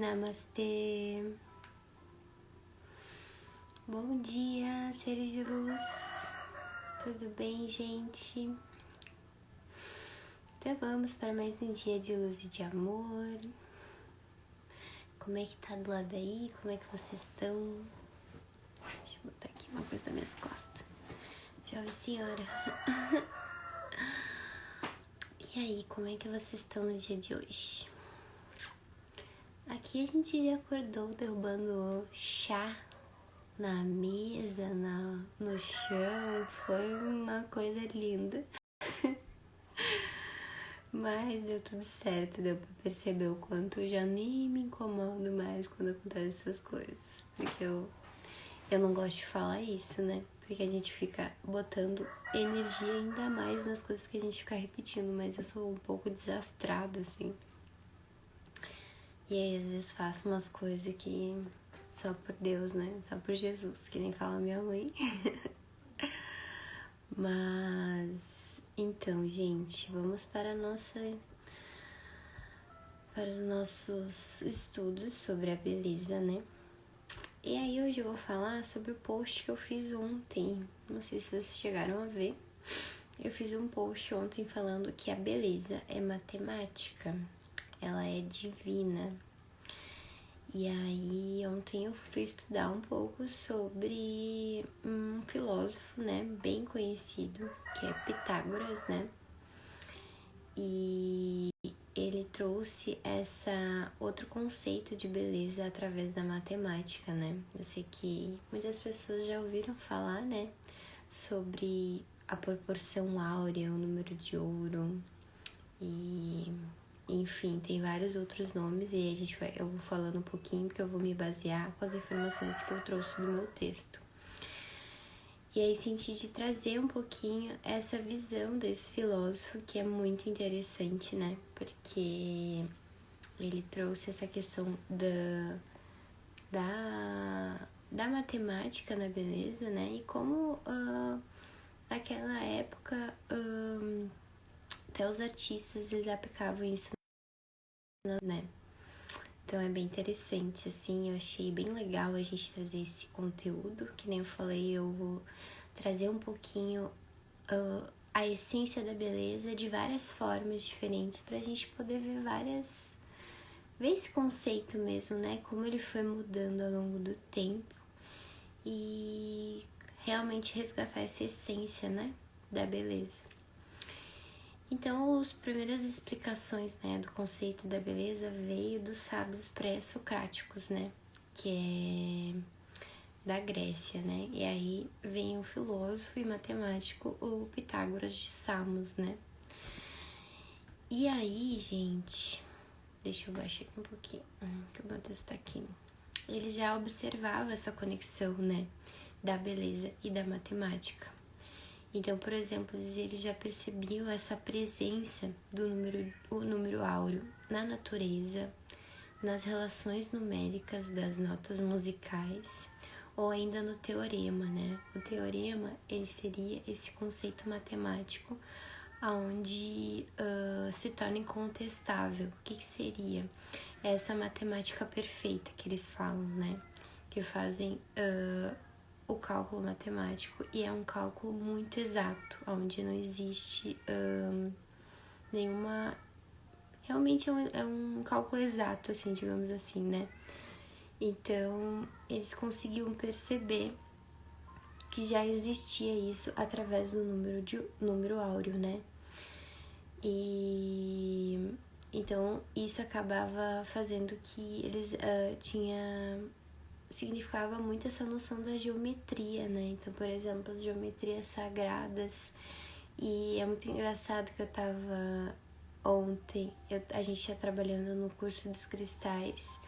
Namastê. Bom dia, seres de luz. Tudo bem, gente? Então vamos para mais um dia de luz e de amor. Como é que tá do lado aí? Como é que vocês estão? Deixa eu botar aqui uma coisa nas minhas costas. Jovem senhora. E aí, como é que vocês estão no dia de hoje? Aqui a gente já acordou derrubando chá na mesa, no chão. Foi uma coisa linda. Mas deu tudo certo, deu pra perceber o quanto eu já nem me incomodo mais quando acontecem essas coisas. Porque eu não gosto de falar isso, né? Porque a gente fica botando energia ainda mais nas coisas que a gente fica repetindo. Mas eu sou um pouco desastrada, assim. E aí às vezes faço umas coisas que só por Deus, né? Só por Jesus, que nem fala minha mãe. Mas então, gente, vamos para os nossos estudos sobre a beleza, né? E aí hoje eu vou falar sobre o post que eu fiz ontem. Não sei se vocês chegaram a ver. Eu fiz um post ontem falando que a beleza é matemática. Ela é divina. E aí ontem eu fui estudar um pouco sobre um filósofo, né, bem conhecido, que é Pitágoras, né? E ele trouxe outro conceito de beleza através da matemática, né? Eu sei que muitas pessoas já ouviram falar, né, sobre a proporção áurea, o número de ouro e enfim, tem vários outros nomes e aí eu vou falando um pouquinho porque eu vou me basear com as informações que eu trouxe do meu texto. E aí senti de trazer um pouquinho essa visão desse filósofo que é muito interessante, né? Porque ele trouxe essa questão da matemática na beleza, né? E como naquela época até os artistas eles aplicavam isso, né? Então é bem interessante, assim, eu achei bem legal a gente trazer esse conteúdo, que nem eu falei, eu vou trazer um pouquinho a essência da beleza de várias formas diferentes pra gente poder ver esse conceito mesmo, né, como ele foi mudando ao longo do tempo e realmente resgatar essa essência, né, da beleza. Então, as primeiras explicações, né, do conceito da beleza veio dos sábios pré-socráticos, né, que é da Grécia, né, e aí vem o filósofo e matemático, o Pitágoras de Samos, né. E aí, gente, deixa eu baixar aqui um pouquinho, que o meu texto tá aqui. Ele já observava essa conexão, né, da beleza e da matemática. Então, por exemplo, eles já percebiam essa presença do número áureo na natureza, nas relações numéricas das notas musicais ou ainda no teorema, né? O teorema, ele seria esse conceito matemático onde se torna incontestável. O que seria? Essa matemática perfeita que eles falam, né? Que fazem o cálculo matemático e é um cálculo muito exato, onde não existe nenhuma... Realmente é um cálculo exato, assim, digamos assim, né? Então, eles conseguiam perceber que já existia isso através do número áureo, né? E então, isso acabava fazendo que eles significava muito essa noção da geometria, né? Então, por exemplo, as geometrias sagradas. E é muito engraçado que eu tava ontem, a gente ia trabalhando no curso dos cristais,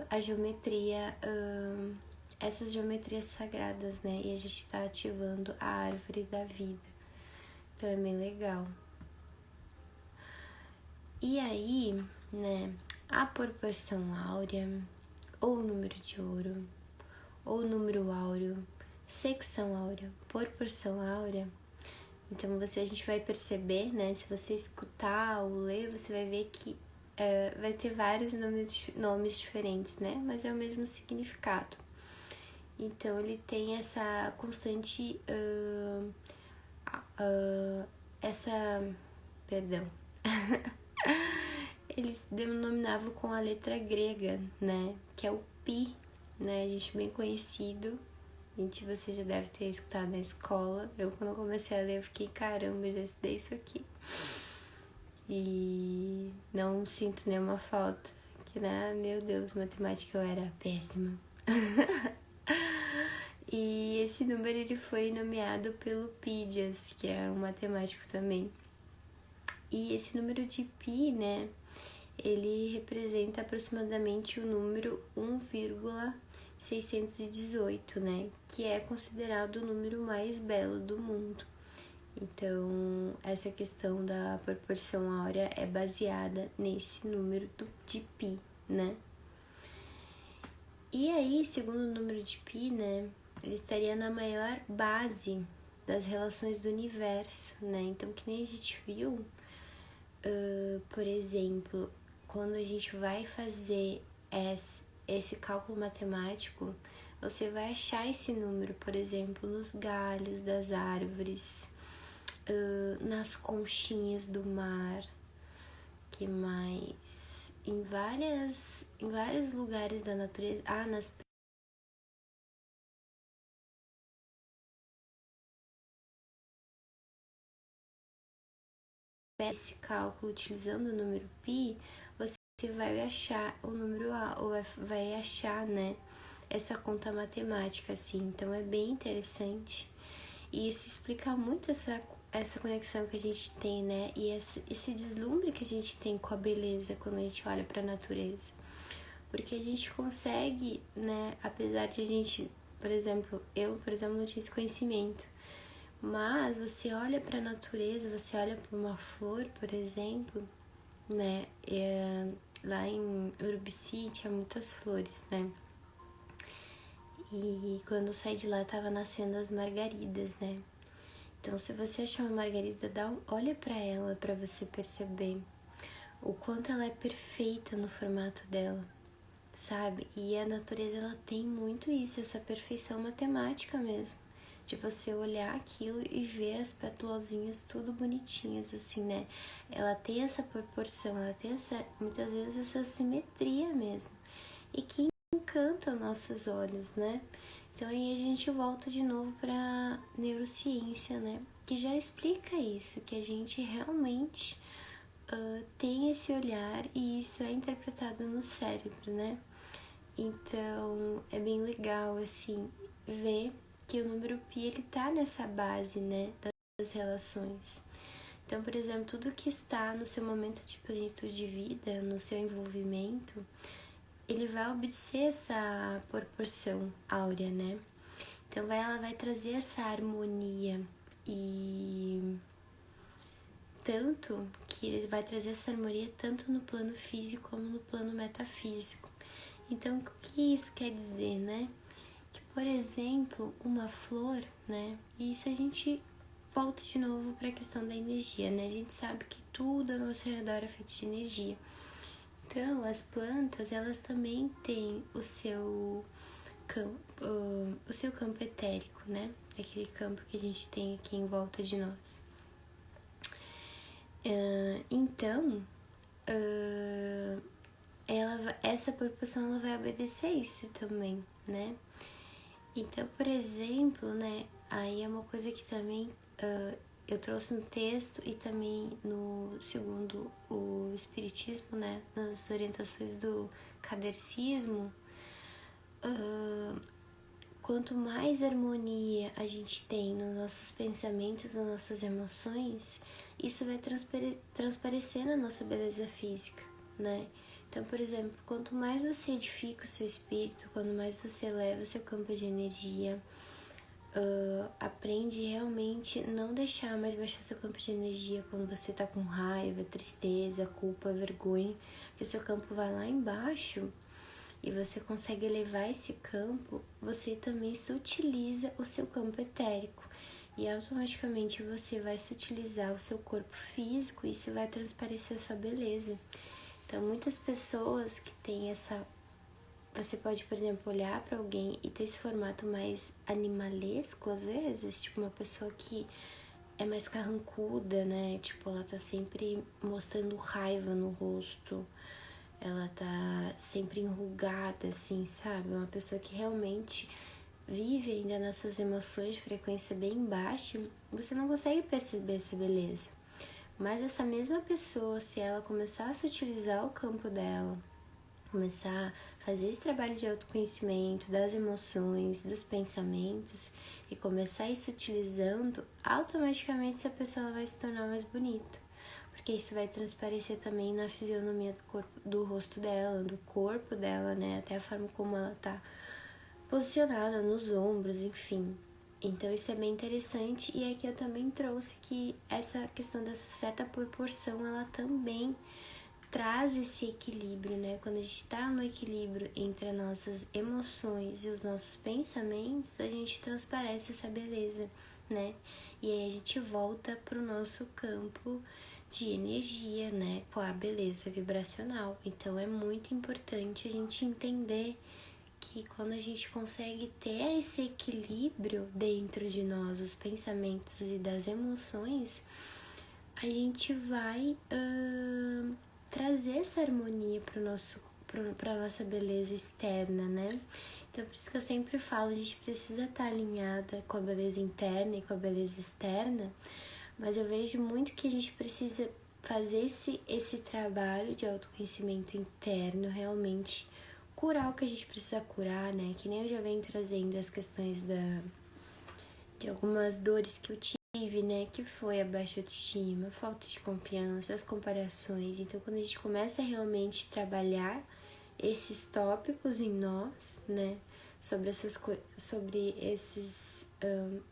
a geometria, essas geometrias sagradas, né? E a gente tá ativando a árvore da vida. Então é bem legal. E aí, né, a proporção áurea, ou número de ouro, ou número áureo, secção áurea, proporção áurea. Então a gente vai perceber, né, se você escutar ou ler, você vai ver que vai ter vários nomes diferentes, né? Mas é o mesmo significado. Então, ele tem essa constante... Perdão. Eles denominavam com a letra grega, né? Que é o pi, né? A gente bem conhecido. Você já deve ter escutado na escola. Eu, quando comecei a ler, eu fiquei, caramba, eu já estudei isso aqui. E não sinto nenhuma falta. Que, né? Meu Deus, matemática eu era péssima. E esse número, ele foi nomeado pelo Pídias, que é um matemático também. E esse número de pi, né? Ele representa aproximadamente o número 1,618, né? Que é considerado o número mais belo do mundo. Então, essa questão da proporção áurea é baseada nesse número de pi, né? E aí, segundo o número de pi, né? Ele estaria na maior base das relações do universo, né? Então, que nem a gente viu, por exemplo, quando a gente vai fazer esse cálculo matemático, você vai achar esse número, por exemplo, nos galhos das árvores, nas conchinhas do mar, que mais? Em vários lugares da natureza. Nas esse cálculo utilizando o número pi, você vai achar o número A, ou vai achar, né, essa conta matemática, assim. Então, é bem interessante. E isso explica muito essa conexão que a gente tem, né, e esse deslumbre que a gente tem com a beleza quando a gente olha para a natureza. Porque a gente consegue, né, apesar de a gente, eu, por exemplo, não tinha esse conhecimento, mas você olha para a natureza, você olha para uma flor, por exemplo, né? Lá em Urubici tinha muitas flores, né? E quando eu saí de lá, tava nascendo as margaridas, né? Então, se você achar uma margarida, olha para ela para você perceber o quanto ela é perfeita no formato dela, sabe? E a natureza, ela tem muito isso, essa perfeição matemática mesmo, de você olhar aquilo e ver as pétalazinhas tudo bonitinhas, assim, né? Ela tem essa proporção, ela tem muitas vezes essa simetria mesmo, e que encanta nossos olhos, né? Então aí a gente volta de novo para neurociência, né? Que já explica isso, que a gente realmente tem esse olhar e isso é interpretado no cérebro, né? Então é bem legal, assim, ver que o número pi, ele tá nessa base, né, das relações. Então, por exemplo, tudo que está no seu momento de plenitude de vida, no seu envolvimento, ele vai obedecer essa proporção áurea, né? Então, ela vai trazer essa harmonia e tanto que ele vai trazer essa harmonia tanto no plano físico como no plano metafísico. Então, o que isso quer dizer, né? Que, por exemplo, uma flor, né? E isso a gente volta de novo para a questão da energia, né? A gente sabe que tudo ao nosso redor é feito de energia. Então, as plantas, elas também têm o seu campo etérico, né? Aquele campo que a gente tem aqui em volta de nós. Então, essa proporção, ela vai obedecer isso também, né? Então, por exemplo, né? Aí é uma coisa que também eu trouxe no texto e também segundo o Espiritismo, né? Nas orientações do Kardecismo, quanto mais harmonia a gente tem nos nossos pensamentos, nas nossas emoções, isso vai transparecer na nossa beleza física, né? Então, por exemplo, quanto mais você edifica o seu espírito, quanto mais você eleva o seu campo de energia, aprende realmente não deixar mais baixar seu campo de energia quando você tá com raiva, tristeza, culpa, vergonha, que o seu campo vai lá embaixo e você consegue elevar esse campo, você também sutiliza o seu campo etérico e automaticamente você vai sutilizar o seu corpo físico e isso vai transparecer essa beleza. Então, muitas pessoas que têm essa... Você pode, por exemplo, olhar para alguém e ter esse formato mais animalesco, às vezes, tipo uma pessoa que é mais carrancuda, né? Tipo, ela tá sempre mostrando raiva no rosto, ela tá sempre enrugada, assim, sabe? Uma pessoa que realmente vive ainda nessas emoções de frequência bem baixa, você não consegue perceber essa beleza. Mas essa mesma pessoa, se ela começasse a utilizar o campo dela, começar a fazer esse trabalho de autoconhecimento das emoções, dos pensamentos e começar isso utilizando, automaticamente essa pessoa vai se tornar mais bonita. Porque isso vai transparecer também na fisionomia do corpo, do rosto dela, do corpo dela, né? Até a forma como ela tá posicionada nos ombros, enfim. Então isso é bem interessante, e aqui eu também trouxe que essa questão dessa certa proporção, ela também traz esse equilíbrio, né? Quando a gente tá no equilíbrio entre as nossas emoções e os nossos pensamentos, a gente transparece essa beleza, né? E aí a gente volta pro nosso campo de energia, né? Com a beleza vibracional. Então é muito importante a gente entender que quando a gente consegue ter esse equilíbrio dentro de nós, os pensamentos e das emoções, a gente vai trazer essa harmonia para nossa beleza externa, né? Então, por isso que eu sempre falo, a gente precisa estar alinhada com a beleza interna e com a beleza externa, mas eu vejo muito que a gente precisa fazer esse trabalho de autoconhecimento interno, realmente curar o que a gente precisa curar, né? Que nem eu já venho trazendo as questões de algumas dores que eu tive, né? Que foi a baixa autoestima, falta de confiança, as comparações. Então, quando a gente começa a realmente trabalhar esses tópicos em nós, né? Sobre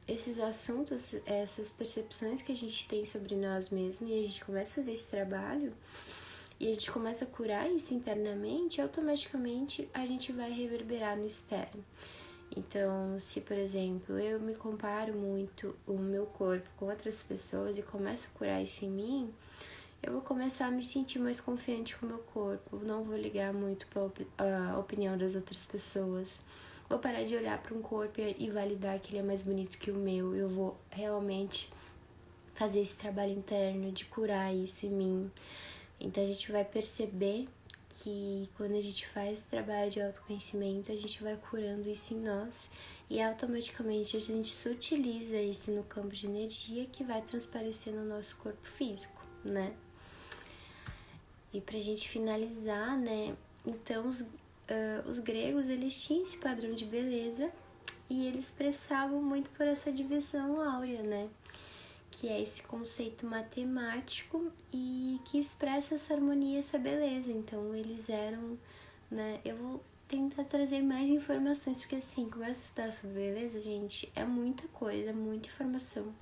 esses assuntos, essas percepções que a gente tem sobre nós mesmos, e a gente começa a fazer esse trabalho, e a gente começa a curar isso internamente, automaticamente a gente vai reverberar no externo. Então, se, por exemplo, eu me comparo muito o meu corpo com outras pessoas e começo a curar isso em mim, eu vou começar a me sentir mais confiante com o meu corpo, não vou ligar muito para a opinião das outras pessoas. Vou parar de olhar para um corpo e validar que ele é mais bonito que o meu. Eu vou realmente fazer esse trabalho interno de curar isso em mim. Então a gente vai perceber que quando a gente faz esse trabalho de autoconhecimento, a gente vai curando isso em nós e automaticamente a gente sutiliza isso no campo de energia que vai transparecer no nosso corpo físico, né? E pra gente finalizar, né? Então os gregos, eles tinham esse padrão de beleza e eles expressavam muito por essa divisão áurea, né? Que é esse conceito matemático e que expressa essa harmonia, essa beleza. Então, eles eram, né? Eu vou tentar trazer mais informações, porque assim, começa a estudar sobre beleza, gente, é muita coisa, muita informação.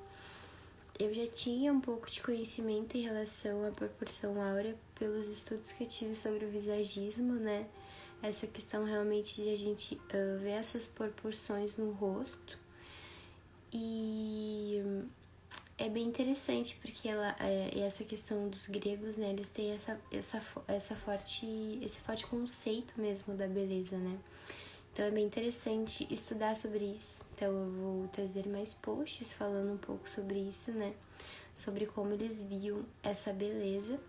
Eu já tinha um pouco de conhecimento em relação à proporção áurea pelos estudos que eu tive sobre o visagismo, né? Essa questão realmente de a gente ver essas proporções no rosto. E é bem interessante porque essa questão dos gregos, né, eles têm esse forte conceito mesmo da beleza, né? Então é bem interessante estudar sobre isso. Então eu vou trazer mais posts falando um pouco sobre isso, né? Sobre como eles viam essa beleza.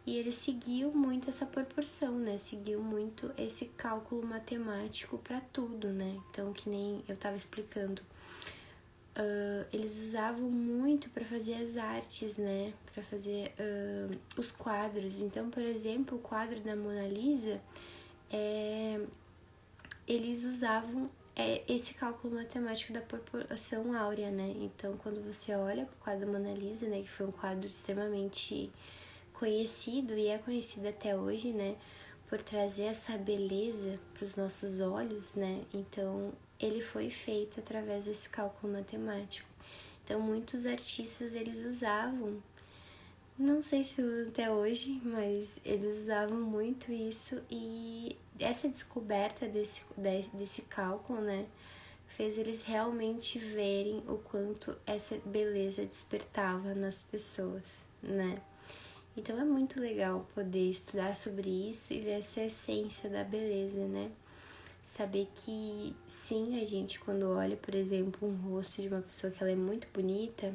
E eles seguiam muito essa proporção, né? Seguiam muito esse cálculo matemático para tudo, né? Então, que nem eu tava explicando. Eles usavam muito para fazer as artes, né? Para fazer os quadros. Então, por exemplo, o quadro da Mona Lisa, eles usavam esse cálculo matemático da proporção áurea, né? Então, quando você olha para o quadro da Mona Lisa, né? Que foi um quadro extremamente conhecido e é conhecido até hoje, né? Por trazer essa beleza para os nossos olhos, né? Então, ele foi feito através desse cálculo matemático. Então, muitos artistas, eles usavam, não sei se usam até hoje, mas eles usavam muito isso, e essa descoberta desse cálculo, né, fez eles realmente verem o quanto essa beleza despertava nas pessoas, né. Então é muito legal poder estudar sobre isso e ver essa essência da beleza, né? Saber que sim, a gente quando olha, por exemplo, um rosto de uma pessoa que ela é muito bonita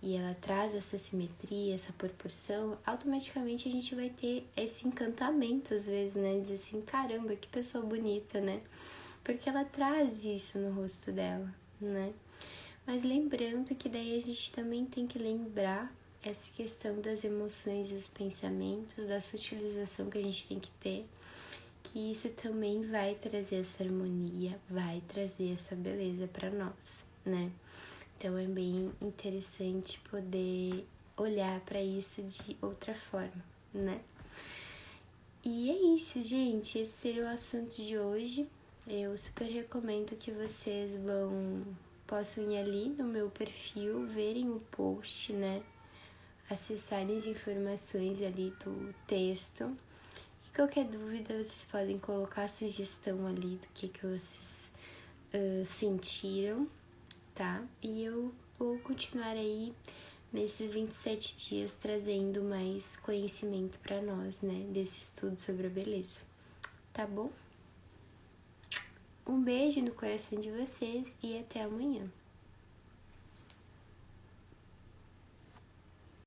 e ela traz essa simetria, essa proporção, automaticamente a gente vai ter esse encantamento às vezes, né? Dizer assim, caramba, que pessoa bonita, né? Porque ela traz isso no rosto dela, né? Mas lembrando que daí a gente também tem que lembrar essa questão das emoções e os pensamentos, da sutilização que a gente tem que ter, que isso também vai trazer essa harmonia, vai trazer essa beleza para nós, né? Então é bem interessante poder olhar para isso de outra forma, né? E é isso, gente. Esse seria o assunto de hoje. Eu super recomendo que vocês possam ir ali no meu perfil, verem o post, né? Acessarem as informações ali do texto. E qualquer dúvida, vocês podem colocar a sugestão ali do que vocês sentiram, tá? E eu vou continuar aí nesses 27 dias trazendo mais conhecimento para nós, né? Desse estudo sobre a beleza, tá bom? Um beijo no coração de vocês e até amanhã.